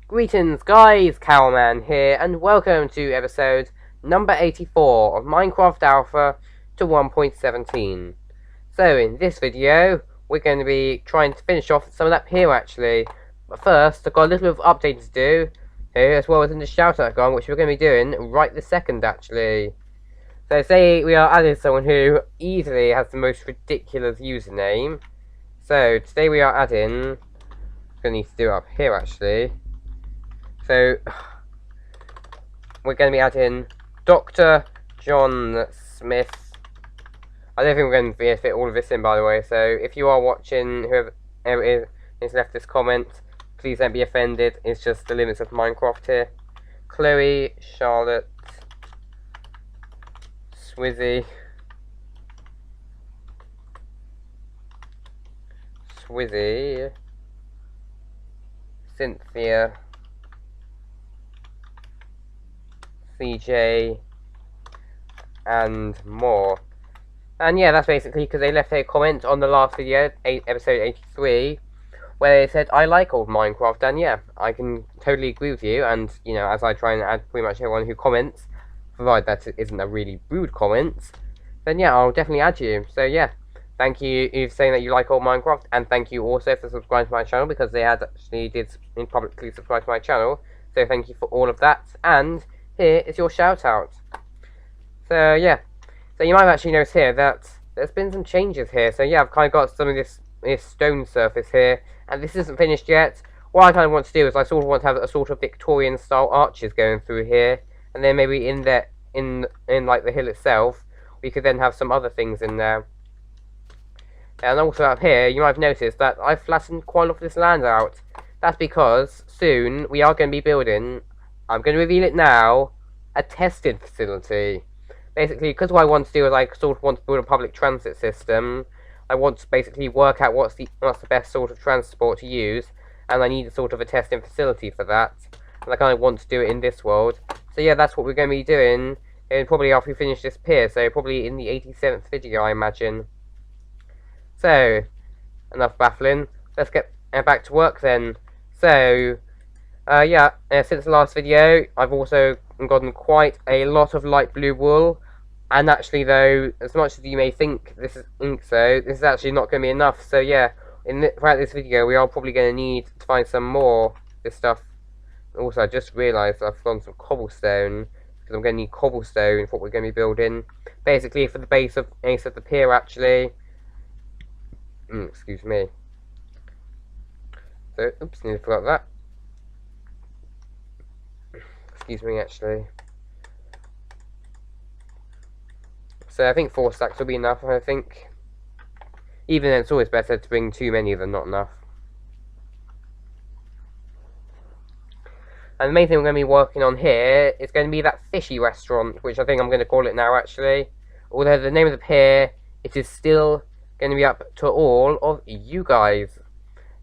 Greetings guys, Cowman here, and welcome to episode number 84 of Minecraft Alpha to 1.17. So in this video, we're going to be trying to finish off some of that pier actually. But first, I've got a little bit of update to do here, as well as in the shout out gone, which we're going to be doing right this second actually. So say we are adding someone who easily has the most ridiculous username. So today we are adding, I'm going to need to do it up here actually. So, we're going to be adding Dr. John Smith. I don't think we're going to be able to fit all of this in, by the way. So, if you are watching, whoever it is left this comment, please don't be offended. It's just the limits of Minecraft here. Chloe, Charlotte, Swizzy, Cynthia, CJ, and more. And yeah, that's basically because they left a comment on the last video, episode 83, where they said, I like old Minecraft, and yeah, I can totally agree with you, and, you know, as I try and add pretty much everyone who comments, provided that it isn't a really rude comment, then yeah, I'll definitely add you. So yeah, thank you for saying that you like old Minecraft, and thank you also for subscribing to my channel, because they actually did publicly subscribe to my channel, so thank you for all of that, and here is your shout out. So yeah, so you might have actually noticed here that there's been some changes here. So yeah, I've kind of got some of this stone surface here, and this isn't finished yet. What I kind of want to do is I sort of want to have a sort of Victorian style arches going through here, and then maybe in there, in like the hill itself, we could then have some other things in there. And also up here, you might have noticed that I've flattened quite a lot of this land out. That's because soon we are going to be building, I'm going to reveal it now, a testing facility. Basically, because what I want to do is I sort of want to build a public transit system. I want to basically work out what's the best sort of transport to use, and I need a sort of a testing facility for that. And I kind of want to do it in this world. So yeah, that's what we're going to be doing, and probably after we finish this pier, so probably in the 87th video, I imagine. So, enough baffling. Let's get back to work then. So, since the last video, I've also gotten quite a lot of light blue wool. And actually, though, as much as you may think this is actually not going to be enough. So yeah, throughout this video, we are probably going to need to find some more of this stuff. Also, I just realised I've found some cobblestone, because I'm going to need cobblestone for what we're going to be building. Basically, for the base of the pier, actually. Excuse me. So, oops, nearly forgot that. Excuse me, actually. So I think 4 stacks will be enough, I think. Even then, it's always better to bring too many than not enough. And the main thing we're going to be working on here is going to be that fishy restaurant, which I think I'm going to call it now, actually. Although the name of the pier, it is still going to be up to all of you guys.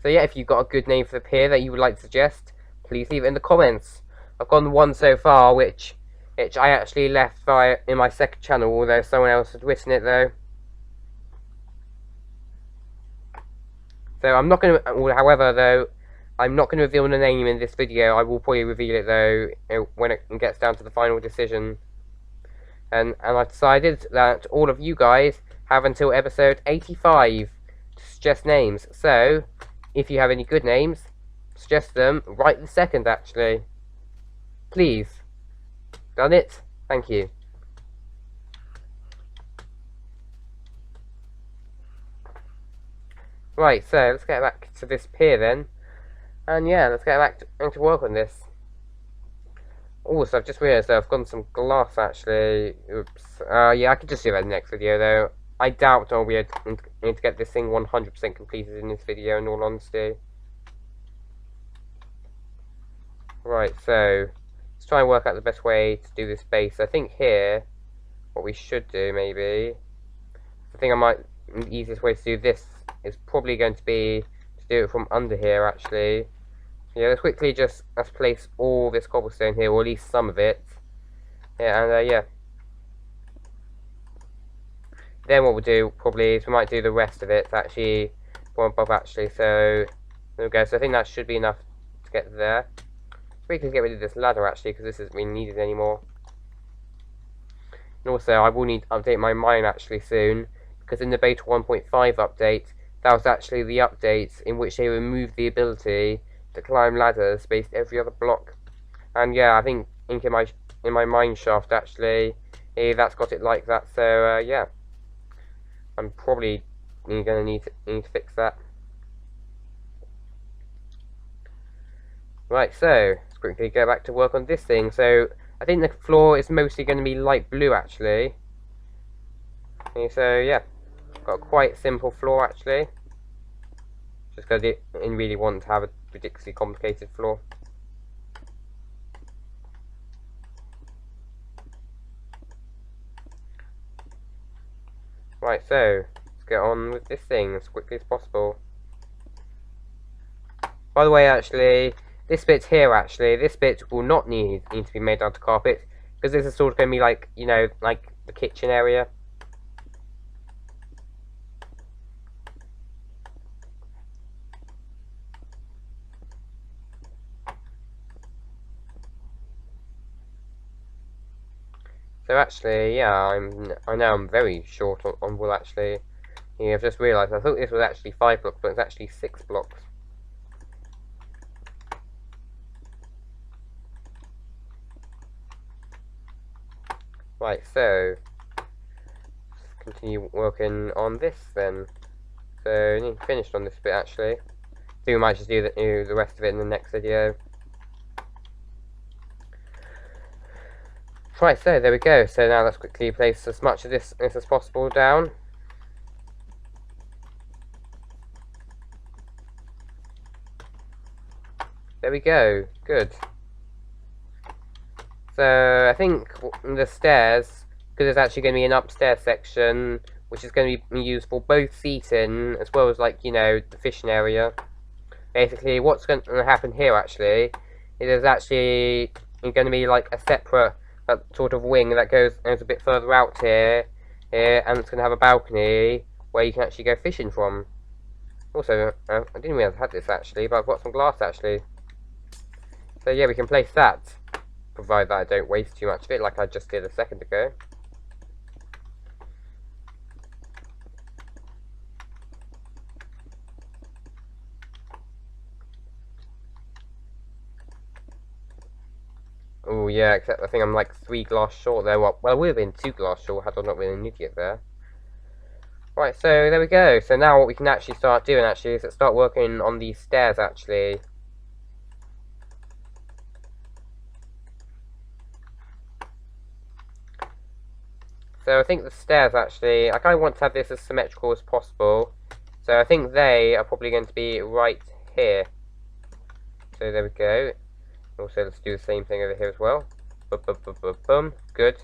So yeah, if you've got a good name for the pier that you would like to suggest, please leave it in the comments. I've gotten one so far, which I actually left in my second channel, although someone else had written it though. So I'm not going to, however though, I'm not going to reveal the name in this video. I will probably reveal it though when it gets down to the final decision. And I've decided that all of you guys have until episode 85 to suggest names. So, if you have any good names, suggest them right this second actually. Please. Done it? Thank you. Right, so let's get back to this pier then. And yeah, let's get back to work on this. Also, I've just realised I've gotten some glass actually. Oops. Yeah, I could just do that in the next video though. I doubt I'll be able to get this thing 100% completed in this video, in all honesty. Right, so let's try and work out the best way to do this base. I think here, what we should do maybe, the easiest way to do this is probably going to be to do it from under here actually. Yeah, let's place all this cobblestone here, or at least some of it. Yeah, and yeah. Then what we'll do probably is we might do the rest of it actually from above actually. So there we go. So I think that should be enough to get there. We can get rid of this ladder actually, because this isn't really needed anymore. And also, I will need to update my mine actually soon, because in the beta 1.5 update, that was actually the update in which they removed the ability to climb ladders based every other block. And yeah, I think in my mine shaft actually, that's got it like that. So yeah, I'm probably gonna need to fix that. Right, so let's quickly go back to work on this thing. So I think the floor is mostly going to be light blue actually. Okay, so yeah, got a quite simple floor actually. Just because I didn't really want to have a ridiculously complicated floor. Right, so let's get on with this thing as quickly as possible. By the way, actually, this bit here, actually, this bit will not need to be made out of carpet, because this is sort of going to be like, you know, like the kitchen area. So actually, yeah, I know I'm very short on wool actually. Yeah, I've just realised, I thought this was actually 5 blocks, but it's actually 6 blocks. Right, so let's continue working on this then. So nearly finished on this bit actually. So we might just do the rest of it in the next video. Right, so there we go. So now let's quickly place as much of this as possible down. There we go. Good. So I think the stairs, because there's actually going to be an upstairs section, which is going to be used for both seating as well as, like, you know, the fishing area. Basically, what's going to happen here actually is there's actually going to be like a separate sort of wing that goes a bit further out here, and it's going to have a balcony where you can actually go fishing from. Also, I didn't realise I had this actually, but I've got some glass actually. So yeah, we can place that, provided that I don't waste too much of it like I just did a second ago. Oh yeah, except I think I'm like 3 glass short there. Well, I would have been 2 glass short had I not been an idiot there. Right, so there we go. So now what we can actually start doing actually is start working on these stairs actually. So I think the stairs actually, I kind of want to have this as symmetrical as possible. So I think they are probably going to be right here. So there we go. Also, let's do the same thing over here as well. Boom, boom, boom, boom, boom. Good.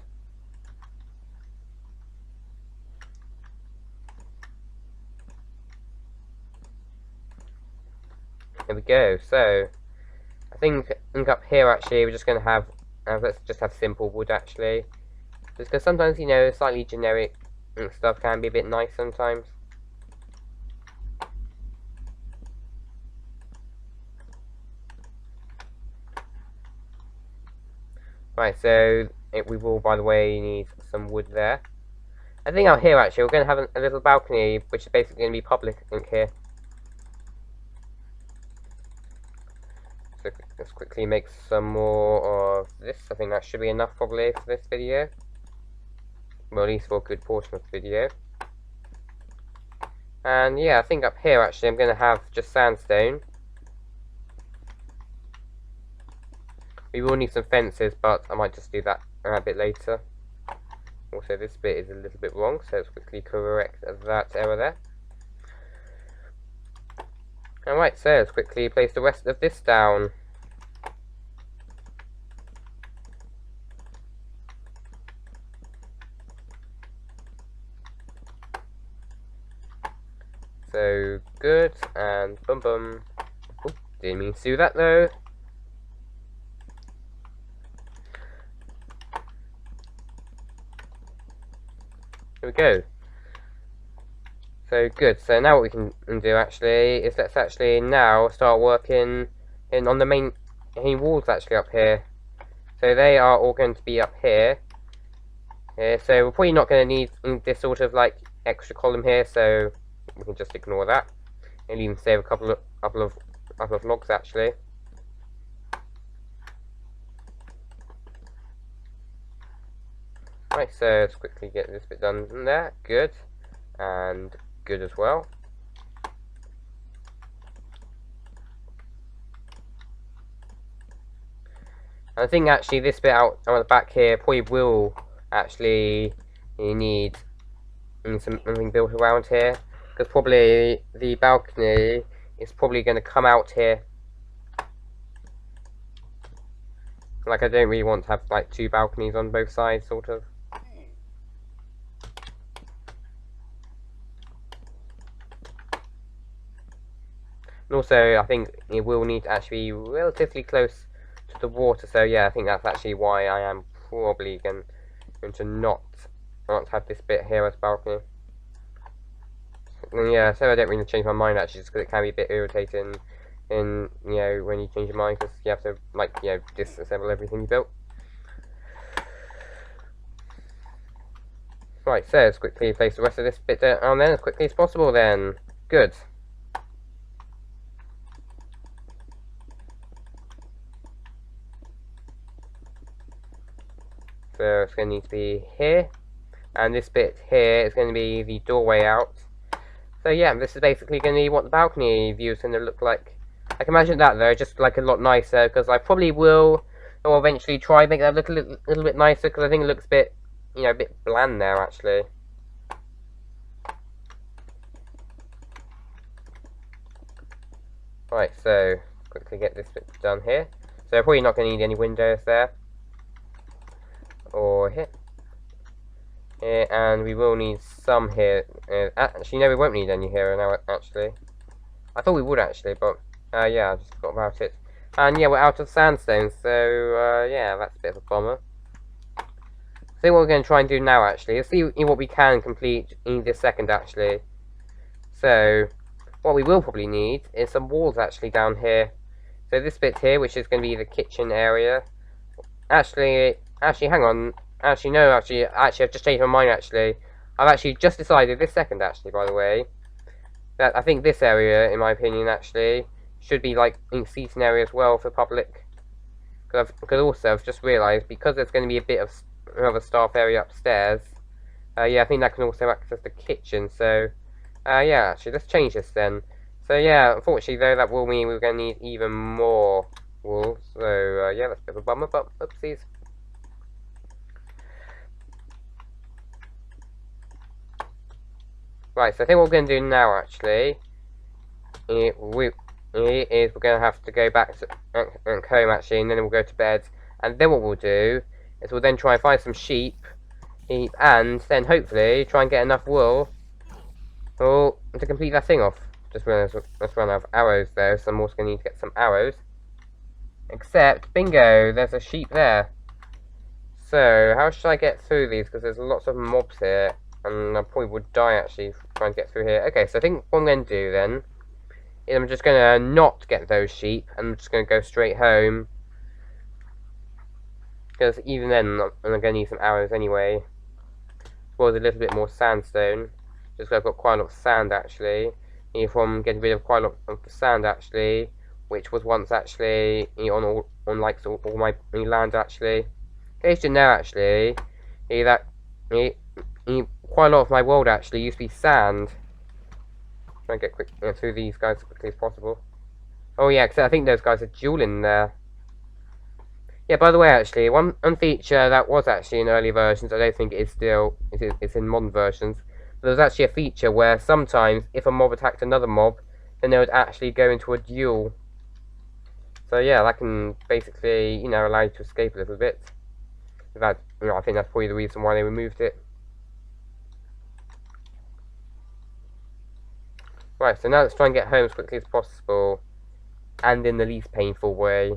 There we go. So I think up here actually we're just going to have, let's just have simple wood actually. Just because sometimes, you know, slightly generic stuff can be a bit nice sometimes. Right, so we will, by the way, need some wood there. I think out here, actually, we're going to have a little balcony, which is basically going to be public, I think, here. So let's quickly make some more of this. I think that should be enough, probably, for this video. Well, at least for a good portion of the video. And yeah, I think up here, actually, I'm going to have just sandstone. We will need some fences, but I might just do that a bit later. Also, this bit is a little bit wrong, so let's quickly correct that error there. Alright, so let's quickly place the rest of this down. So, good, and boom boom. Oop, didn't mean to do that though. There we go. So good. So now what we can do actually is let's actually now start working on the main any walls actually up here. So they are all going to be up here. So we're probably not going to need this sort of like extra column here, so we can just ignore that. And even save a couple of logs actually. Right, so let's quickly get this bit done in there. Good. And good as well. I think actually this bit out on the back here probably will actually need something built around here, because probably the balcony is probably going to come out here. Like, I don't really want to have like two balconies on both sides, sort of. And also, I think it will need to actually be relatively close to the water, so yeah, I think that's actually why I am probably going to not have this bit here as balcony. And yeah, so I don't really change my mind actually, just because it can be a bit irritating in, you know, when you change your mind, because you have to, like, you know, disassemble everything you built. Right, so let's quickly place the rest of this bit down then as quickly as possible then. Good. So it's going to need to be here, and this bit here is going to be the doorway out. So yeah, this is basically going to be what the balcony view is going to look like. I can imagine that though, just like a lot nicer, because I probably will eventually try make that look a little bit nicer, because I think it looks a bit, you know, a bit bland now actually. Right, so quickly get this bit done here. So I'm probably not going to need any windows there, or here. And we will need some here. Actually, no, we won't need any here now, actually. I thought we would, actually, but, yeah, I just forgot about it. And, yeah, we're out of sandstone, so, yeah, that's a bit of a bummer. So what we're going to try and do now, actually, is see what we can complete in this second, actually. So, what we will probably need is some walls, actually, down here. So this bit here, which is going to be the kitchen area. Actually, hang on. Actually, no, actually, I've just changed my mind, actually. I've actually just decided this second, actually, by the way, that I think this area, in my opinion, actually, should be, like, a seating area as well for public. Because also, I've just realised, because there's going to be a bit of a staff area upstairs, yeah, I think that can also access the kitchen, so, yeah, actually, let's change this then. So, yeah, unfortunately, though, that will mean we're going to need even more walls, so, yeah, that's a bit of a bummer, but, oopsies. Right, so I think what we're going to do now, actually, is we're going to have to go back to home, actually, and then we'll go to bed. And then what we'll do is we'll then try and find some sheep, and then hopefully try and get enough wool to complete that thing off. Just realised let's run out of arrows though, so I'm also going to need to get some arrows. Except, bingo, there's a sheep there. So, how should I get through these? Because there's lots of mobs here. And I probably would die actually trying to get through here. Okay, so I think what I'm going to do then is I'm just going to not get those sheep, and I'm just going to go straight home. Because even then, I'm going to need some arrows anyway. As well as a little bit more sandstone. Just because I've got quite a lot of sand actually. From getting rid of quite a lot of the sand actually, which was once actually on all my land actually. In case you know actually, quite a lot of my world actually used to be sand. Try and get quick through these guys as quickly as possible. Oh yeah, because I think those guys are dueling there. Yeah, by the way, actually, one feature that was actually in early versions, I don't think it is still, it's in modern versions, but there was actually a feature where sometimes, if a mob attacked another mob, then they would actually go into a duel. So yeah, that can basically, allow you to escape a little bit. That, I think that's probably the reason why they removed it. Right, so now let's try and get home as quickly as possible, and in the least painful way.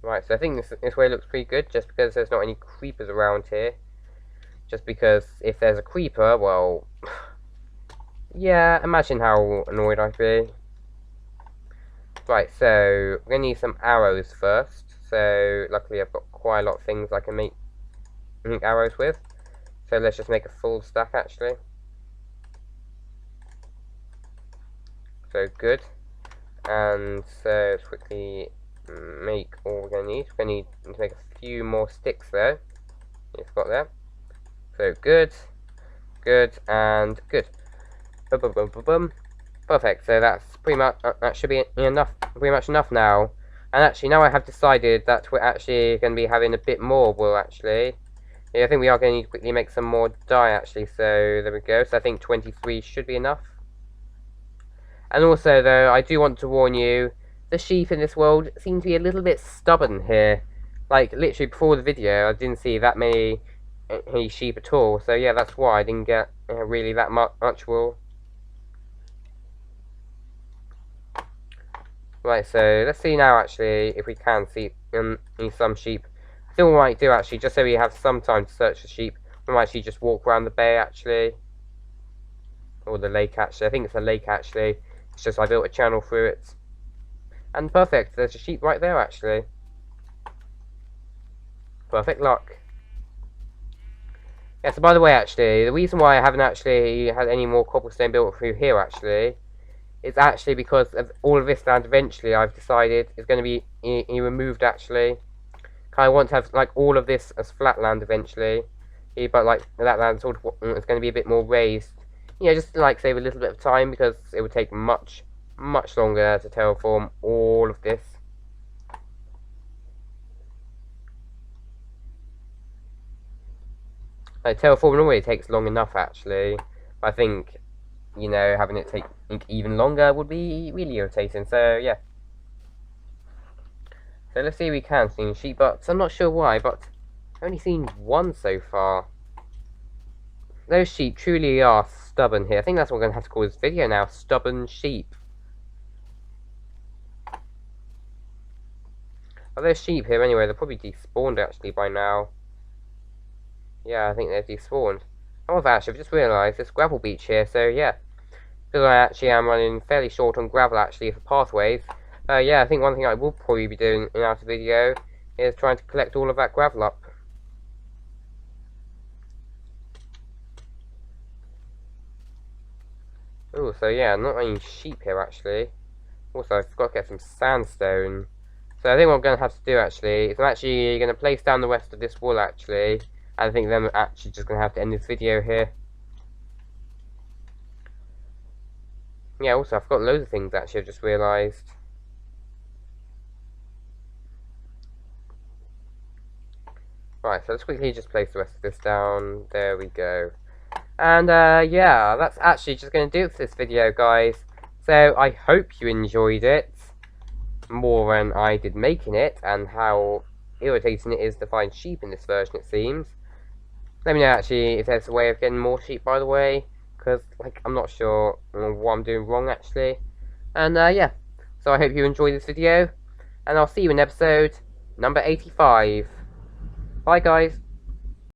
Right, so I think this way looks pretty good, just because there's not any creepers around here. Just because if there's a creeper, well, yeah, imagine how annoyed I'd be. Right, so we're going to need some arrows first. So luckily I've got quite a lot of things I can make arrows with. So let's just make a full stack actually. So good. And so let's quickly make all we're going to need. We're going to need to make a few more sticks though. It's got there. So good, good, and good. Boom, boom, boom, boom, boom. Perfect. So that's pretty much that should be enough. Pretty much enough now. And actually, now I have decided that we're actually going to be having a bit more wool. Actually, yeah, I think we are going to need to quickly make some more dye. Actually, so there we go. So I think 23 should be enough. And also, though, I do want to warn you, the sheep in this world seem to be a little bit stubborn here. Like literally before the video, I didn't see that many sheep at all. So yeah, that's why I didn't get really that much wool. Right, so let's see now actually if we can see some sheep. I think we might do actually, just so we have some time to search for sheep, we might actually just walk around the bay actually. Or the lake actually, I think it's a lake actually. It's just I built a channel through it. And perfect, there's a sheep right there actually. Perfect luck. Yeah, so by the way actually, the reason why I haven't actually had any more cobblestone built through here actually it's actually because of all of this land eventually I've decided is going to be removed actually. I want to have like all of this as flat land eventually. But like that land sort of it's going to be a bit more raised. Yeah, just to like save a little bit of time because it would take much longer to terraform all of this. Like terraforming already takes long enough actually. I think you know, having it take even longer would be really irritating. So yeah. So let's see if we can see sheep, but I'm not sure why, but I've only seen one so far. Those sheep truly are stubborn here. I think that's what we're going to have to call this video now, stubborn sheep. Are there sheep here anyway? They're probably despawned actually by now. Yeah, I think they're despawned. However, actually, I've just realised there's gravel beach here, so yeah. Because I actually am running fairly short on gravel actually for pathways. Yeah, I think one thing I will probably be doing in our video is trying to collect all of that gravel up. Oh, so yeah, not any sheep here actually. Also, I forgot to get some sandstone. So I think what I'm going to have to do actually is I'm actually going to place down the rest of this wool actually. And I think then we're actually just going to have to end this video here. Yeah, also I've got loads of things actually I've just realised. Right, so let's quickly just place the rest of this down. There we go. And yeah, that's actually just going to do it for this video, guys. So I hope you enjoyed it more than I did making it, and how irritating it is to find sheep in this version, it seems. Let me know actually if there's a way of getting more sheep, by the way, because like I'm not sure what I'm doing wrong actually. And yeah, so I hope you enjoyed this video, and I'll see you in episode number 85. Bye guys.